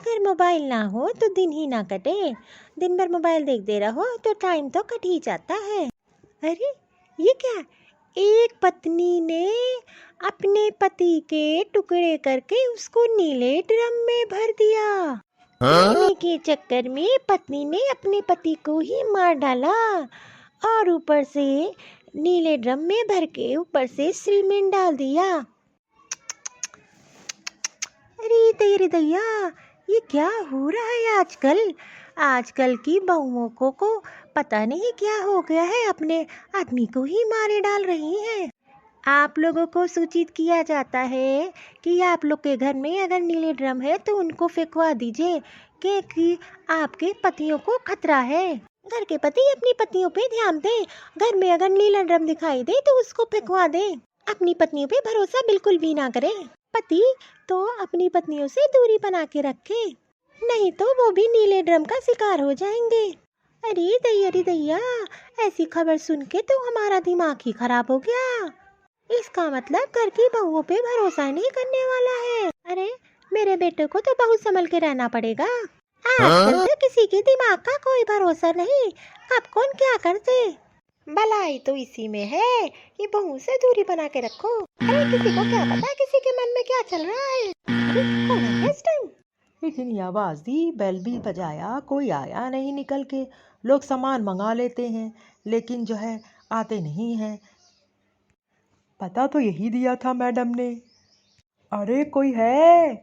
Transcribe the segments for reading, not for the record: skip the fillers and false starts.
अगर मोबाइल ना हो तो दिन ही ना कटे। दिन भर मोबाइल देखते रहो तो टाइम तो कट ही जाता है। अरे ये क्या, एक पत्नी ने अपने पति के टुकड़े करके उसको नीले ड्रम में भर दिया। पीने के चक्कर में पत्नी ने अपने पति को ही मार डाला और ऊपर से नीले ड्रम में भर के ऊपर से सीमेंट डाल दिया। अरे तेरे दैया, ये क्या हो रहा है आजकल। आजकल की बहुओं को पता नहीं क्या हो गया है, अपने आदमी को ही मारे डाल रही हैं। आप लोगों को सूचित किया जाता है कि आप लोग के घर में अगर नीले ड्रम है तो उनको फेंकवा दीजिए, क्योंकि आपके पतियों को खतरा है। घर के पति अपनी पत्नियों पे ध्यान दें। घर में अगर नीला ड्रम दिखाई दे तो उसको फेंकवा दें। अपनी पत्नियों पे भरोसा बिल्कुल भी ना करें। पति तो अपनी पत्नियों से दूरी बना के रखे, नहीं तो वो भी नीले ड्रम का शिकार हो जाएंगे। अरे दैया, ऐसी खबर सुन के तो हमारा दिमाग ही खराब हो गया। इसका मतलब घर की बहुओं पे भरोसा नहीं करने वाला है। अरे मेरे बेटे को तो बहुत संभल के रहना पड़ेगा। आजकल तो किसी के दिमाग का कोई भरोसा नहीं, कब कौन क्या कर दे। भलाई तो इसी में है कि बहू से दूरी बना के रखो। अरे किसी को क्या पता किसी के मन में क्या चल रहा है। अरे कौन है इस टाइम? इतनी आवाज दी, बेल भी बजाया, कोई आया नहीं निकल के। लोग सामान मंगा लेते हैं लेकिन जो है आते नहीं हैं। पता तो यही दिया था मैडम ने। अरे कोई है?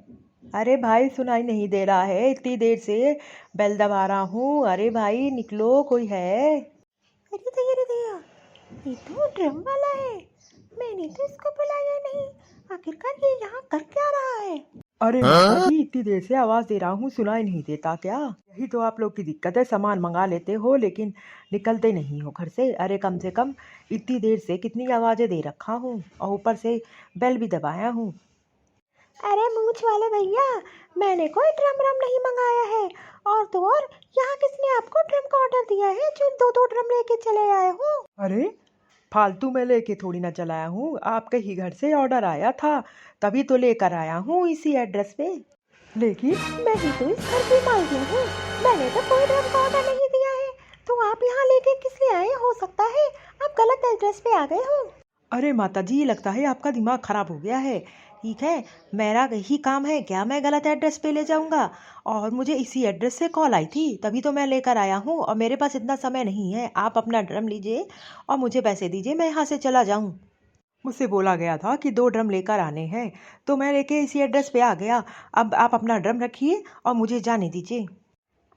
अरे भाई सुनाई नहीं दे रहा है, इतनी देर से बेल दबा रहा हूँ। अरे भाई निकलो, कोई है? अरे दैया, ये तो ड्रम वाला है। मैंने तो इसको बुलाया नहीं, आखिरकार ये यहाँ कर क्या रहा है? अरे माता जी, इतनी देर से आवाज दे रहा हूँ, सुनाई नहीं देता क्या? यही तो आप लोग की दिक्कत है, सामान मंगा लेते हो लेकिन निकलते नहीं हो घर से। अरे कम से कम इतनी देर से कितनी आवाजें दे रखा हूँ और ऊपर से बेल भी दबाया हूँ। अरे मूंछ वाले भैया, मैंने कोई ड्रम नहीं मंगाया है। और तो और यहाँ किसने आपको ड्रम का ऑर्डर दिया है जो दो ड्रम लेके चले आए हो? अरे फालतू में लेके थोड़ी ना चलाया हूँ, आपके ही घर से ऑर्डर आया था तभी तो लेकर आया हूँ इसी एड्रेस पे। लेकिन मैं ही तो इस घर की मालकिन हूँ, मैंने तो कोई ड्रम का ऑर्डर नहीं दिया है। तो आप यहाँ लेके किस लिए आए? हो सकता है आप गलत एड्रेस पे आ गए हो। अरे माता जी, लगता है आपका दिमाग खराब हो गया है। ठीक है, मेरा यही काम है क्या मैं गलत एड्रेस पे ले जाऊंगा? और मुझे इसी एड्रेस से कॉल आई थी तभी तो मैं लेकर आया हूँ और मेरे पास इतना समय नहीं है। आप अपना ड्रम लीजिए और मुझे पैसे दीजिए, मैं यहाँ से चला जाऊँ। मुझसे बोला गया था कि 2 ड्रम लेकर आने हैं तो मैं लेके इसी एड्रेस पे आ गया। अब आप अपना ड्रम रखिए और मुझे जाने दीजिए।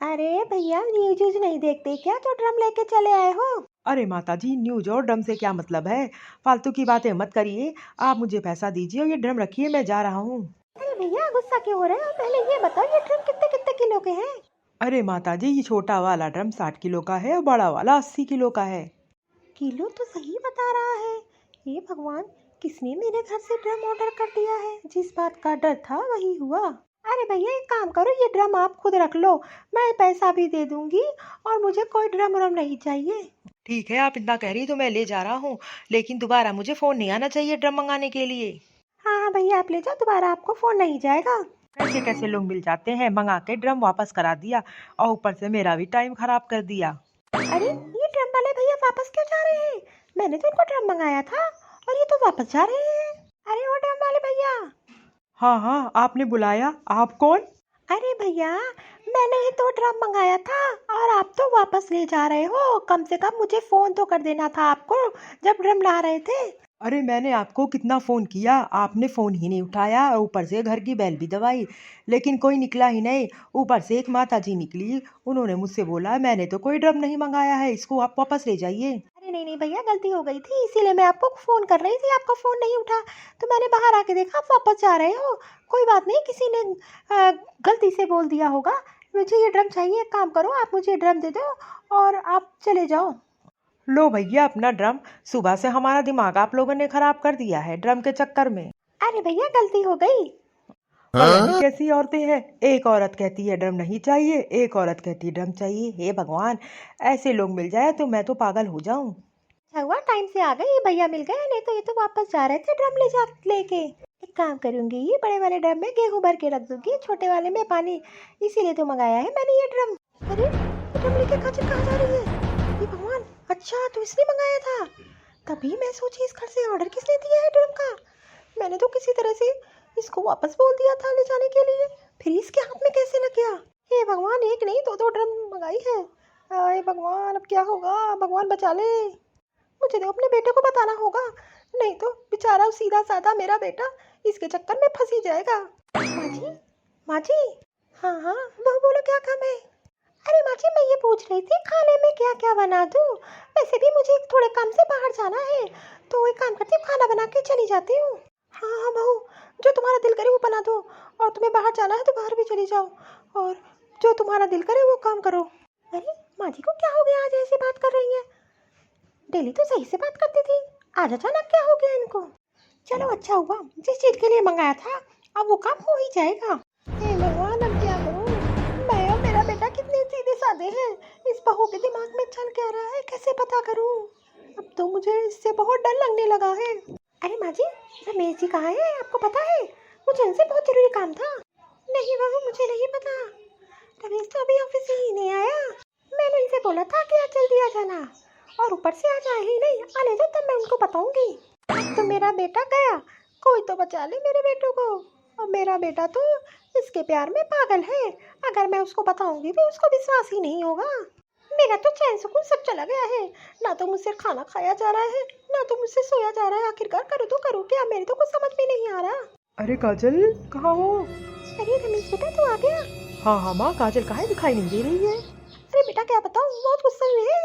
अरे भैया, न्यूज नहीं देखते क्या तो ड्रम लेके चले आए हो? अरे माता जी, न्यूज और ड्रम से क्या मतलब है? फालतू की बातें मत करिए, आप मुझे पैसा दीजिए और ये ड्रम रखिए, मैं जा रहा हूँ। अरे भैया, गुस्सा क्यों हो रहे हो? पहले ये बताओ ये ड्रम कितने कितने किलो के हैं? अरे माता जी, ये छोटा वाला ड्रम 60 किलो का है और बड़ा वाला 80 किलो का है। किलो तो सही बता रहा है। हे भगवान, किसने मेरे घर से ड्रम ऑर्डर कर दिया है? जिस बात का डर था वही हुआ। अरे भैया एक काम करो, ये ड्रम आप खुद रख लो, मैं पैसा भी दे दूंगी और मुझे कोई ड्रम नहीं चाहिए। ठीक है, आप इतना कह रही तो मैं ले जा रहा हूँ, लेकिन दोबारा मुझे फोन नहीं आना चाहिए ड्रम मंगाने के लिए। हाँ हाँ भैया, आप ले जाओ, दोबारा आपको फोन नहीं जाएगा। कैसे कैसे लोग मिल जाते हैं, मंगा के ड्रम वापस करा दिया और ऊपर से मेरा भी टाइम खराब कर दिया। अरे ये ड्रम वाले भैया वापस क्यों जा रहे हैं? मैंने तो इनको ड्रम मंगाया था और ये तो वापस जा रहे हैं। अरे वो ड्रम वाले भैया। हाँ हाँ, आपने बुलाया, आप कौन? अरे भैया, मैंने ही तो ड्रम मंगाया था और आप तो वापस ले जा रहे हो। कम से कम मुझे फोन तो कर देना था आपको जब ड्रम ला रहे थे। अरे मैंने आपको कितना फ़ोन किया, आपने फ़ोन ही नहीं उठाया और ऊपर से घर की बेल भी दबाई लेकिन कोई निकला ही नहीं। ऊपर से एक माता जी निकली, उन्होंने मुझसे बोला मैंने तो कोई ड्रम नहीं मंगाया है, इसको आप वापस ले जाइए। अरे नहीं भैया, गलती हो गई थी, इसीलिए मैं आपको फोन कर रही थी, आपका फोन नहीं उठा तो मैंने बाहर आके देखा आप वापस जा रहे हो। कोई बात नहीं, किसी ने गलती से बोल दिया होगा। मुझे ये ड्रम चाहिए, एक काम करो आप मुझे ड्रम दे दो और आप चले जाओ। लो भैया अपना ड्रम, सुबह से हमारा दिमाग आप लोगों ने खराब कर दिया है ड्रम के चक्कर में। अरे भैया गलती हो गई। कैसी औरतें हैं, एक औरत कहती है ड्रम नहीं चाहिए, एक औरत कहती है ड्रम चाहिए। हे भगवान, ऐसे लोग मिल जाए तो मैं तो पागल हो जाऊं। अच्छा हुआ टाइम से आ गए, ये भैया मिल गए, नहीं तो ये तो वापस जा रहे थे ड्रम लेके। एक काम करूँगी, ये बड़े वाले ड्रम में गेहूँ भर के रख दूँगी, छोटे वाले में पानी। इसीलिए तो मंगाया है मैंने ये ड्रम। अरे ये ड्रम लेके काजल कहाँ जा रही है? ये भगवान, अच्छा तो इसने मंगाया था। तभी मैं सोची इस घर से ऑर्डर किसने दिया है ड्रम का। मैंने तो किसी तरह से इसको वापस बोल दिया था ले जाने के लिए, फिर इसके हाथ में कैसे लग गया? हे भगवान, एक नहीं दो ड्रम मंगाई है। आए भगवान, अब क्या होगा? भगवान बचा ले। मुझे तो अपने बेटे को बताना होगा, नहीं तो बेचारा सीधा साधा मेरा बेटा इसके चक्कर में फंस ही जाएगा। माँ जी, माँ जी। हाँ हाँ, वो बोलो क्या काम है? अरे माँ जी, मैं ये पूछ रही थी खाने में क्या क्या बना दूँ। वैसे भी मुझे थोड़े काम से बाहर जाना है, तो एक काम करती हूँ, खाना बना के चली जाती हूँ। हाँ हाँ बहू, जो तुम्हारा दिल करे वो बना दो, और तुम्हें बाहर जाना है तो बाहर भी चली जाओ, और जो तुम्हारा दिल करे वो काम करो। अरे माँ जी को क्या हो गया, आज ऐसे बात कर रही हैं? डेली तो सही से बात करती थी, आज अचानक क्या हो गया इनको? चलो अच्छा हुआ, जिस चीज के लिए मंगाया था अब वो काम हो ही जाएगा। हे भगवान, अब क्या करूं? मैं और मेरा बेटा कितने सीधे साधे हैं, इस बहू के दिमाग में चल क्या रहा है कैसे पता करूं? अब तो मुझे इससे बहुत डर लगने लगा है। अरे माँ जी, रमेश जी कहाँ है, आपको पता है? मुझे इनसे बहुत जरूरी काम था। नहीं बहू, मुझे नहीं पता, रमेश तो अभी ऑफिस से ही नहीं आया। मैंने इनसे बोला था कि आज जल्दी आ जाना, और ऊपर से आज आए ही नहीं, आने दो तब मैं उनको बताऊंगी। तो मेरा बेटा गया, कोई तो बचा ले मेरे बेटों को। और मेरा बेटा तो इसके प्यार में पागल है, अगर मैं उसको बताऊंगी भी उसको विश्वास ही नहीं होगा। मेरा तो चैन सुकून सब चला गया है, ना तो मुझसे खाना खाया जा रहा है, ना तो मुझसे सोया जा रहा है। आखिरकार करूँ तो करूँ क्या, मेरे तो कुछ समझ में नहीं आ रहा। अरे काजल, कहाँ हो? अरे रमेश बेटा, तू आ गया? हाँ हाँ माँ, काजल कहाँ है, दिखाई नहीं दे रही है। अरे बेटा क्या बताऊँ, बहुत गुस्से में है,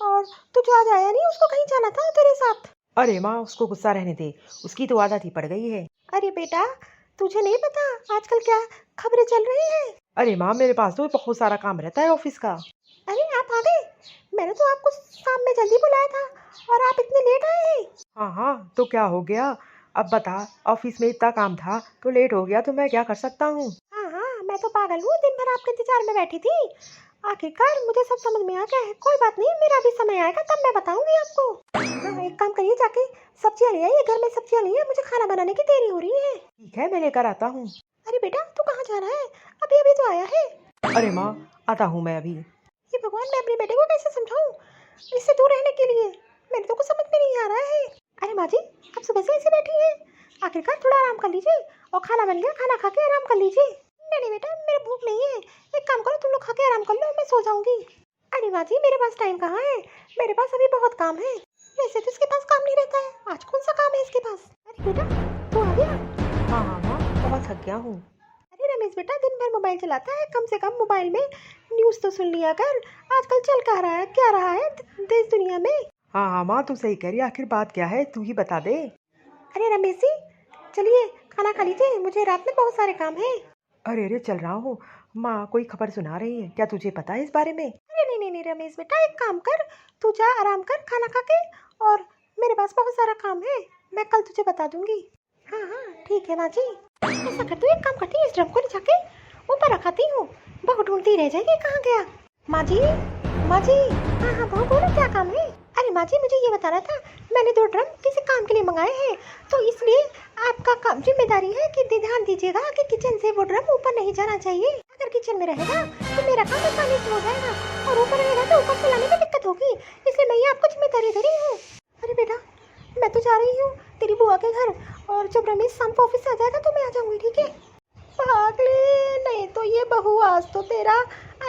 और तू जो आज आया नहीं, उसको कहीं जाना था तेरे साथ। अरे माँ, उसको गुस्सा रहने दे, उसकी तो आदत ही पड़ गई है। अरे बेटा, तुझे नहीं पता आजकल क्या खबरें चल रही हैं? अरे माँ, मेरे पास तो बहुत सारा काम रहता है ऑफिस का। अरे आप आ गए, मैंने तो आपको शाम में जल्दी बुलाया था और आप इतने लेट आए हैं। हाँ हाँ, तो क्या हो गया? अब बता, ऑफिस में इतना काम था तो लेट हो गया, तो मैं क्या कर सकता हूँ? हाँ हाँ, मैं तो पागल हूँ, दिन भर आपके इंतजार में बैठी थी। आखिरकार मुझे सब समझ में आ गया है। कोई बात नहीं, मेरा भी समय आएगा तब मैं बताऊंगी आपको। हाँ, एक काम करिए, जाके सब्जियां ले आइए, घर में सब्जियां नहीं है, मुझे खाना बनाने की देरी हो रही है। ठीक है, मैं लेकर आता हूँ। अरे बेटा, तू कहाँ जा रहा है? अभी अभी तो आया है। अरे माँ, आता हूँ मैं अभी। ये भगवान, मैं अपने बेटे को कैसे समझाऊं इससे दूर रहने के लिए? मेरे तो कुछ समझ में नहीं आ रहा है। अरे माँ जी, अब सुबह से ऐसे बैठी है, आखिरकार थोड़ा आराम कर लीजिए, और खाना बन गया, खाना खा के आराम कर लीजिए। नहीं नहीं बेटा, मेरे भूख नहीं है, एक काम करो, तुम लोग खा के आराम कर लो, मैं सो जाऊंगी। अरे माँ जी, मेरे पास टाइम कहाँ है, मेरे पास अभी बहुत काम है। वैसे तो इसके पास काम नहीं रहता है, आज कौन सा काम है इसके पास? अरे बेटा, तू आ गया? हाँ हाँ माँ, बहुत थक गया हूँ। अरे रमेश बेटा, दिन भर मोबाइल चलाता है, कम से कम मोबाइल में न्यूज़ तो सुन लिया कर, आजकल चल क्या रहा है देश दुनिया में। हाँ हाँ माँ, तू सही कह रही है, आखिर बात क्या है, तू ही बता दे। अरे रमेश जी, चलिए खाना खा लीजिए, मुझे रात में बहुत सारे काम हैं। अरे अरे, चल रहा हूँ। माँ कोई खबर सुना रही है, क्या तुझे पता है इस बारे में? अरे नहीं नहीं नहीं रमेश बेटा, एक काम कर, तू जा आराम कर खाना खा के, और मेरे पास बहुत सारा काम है, मैं कल तुझे बता दूंगी। हाँ हाँ ठीक है माँ जी। ऐसा कर, तू एक काम करती है, इस ड्रम को ले जाके ऊपर रखाती हूँ, बहुत ढूंढती रह जाएगी कहाँ गया। माँ जी, माँ जी। हाँ हाँ बहू, बोलो क्या काम है? अरे माँ जी, मुझे ये बताना था, मैंने 2 ड्रम किसी काम के लिए मंगाए हैं, तो इसलिए आपका काम जिम्मेदारी है कि ध्यान दीजिएगा कि किचन से वो ड्रम ऊपर नहीं जाना चाहिए। अगर किचन में रहेगा तो मेरा काम आसानी से हो जाएगा, और ऊपर रहेगा तो ऊपर से लाने में दिक्कत होगी, इसलिए मैं ये आपको जिम्मेदारी दे रही हूँ। अरे बेटा, मैं तो जा रही हूँ तेरी बुआ के घर, और जब रमेश शाम को ऑफिस से आ जाएगा तो मैं आ जाऊंगी, ठीक है? भाग ले, नहीं तो ये बहू आज तो तेरा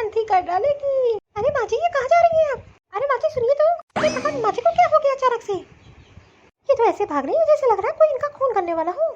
अंत ही कर डालेगी। अरे माँ जी, ये कहाँ जा रही हैं आप? अरे माँ जी सुनिए तो, ये पता नहीं माँ जी को क्या हो गया अचानक से, ये तो ऐसे भाग रही है जैसे लग रहा है कोई इनका खून करने वाला हो।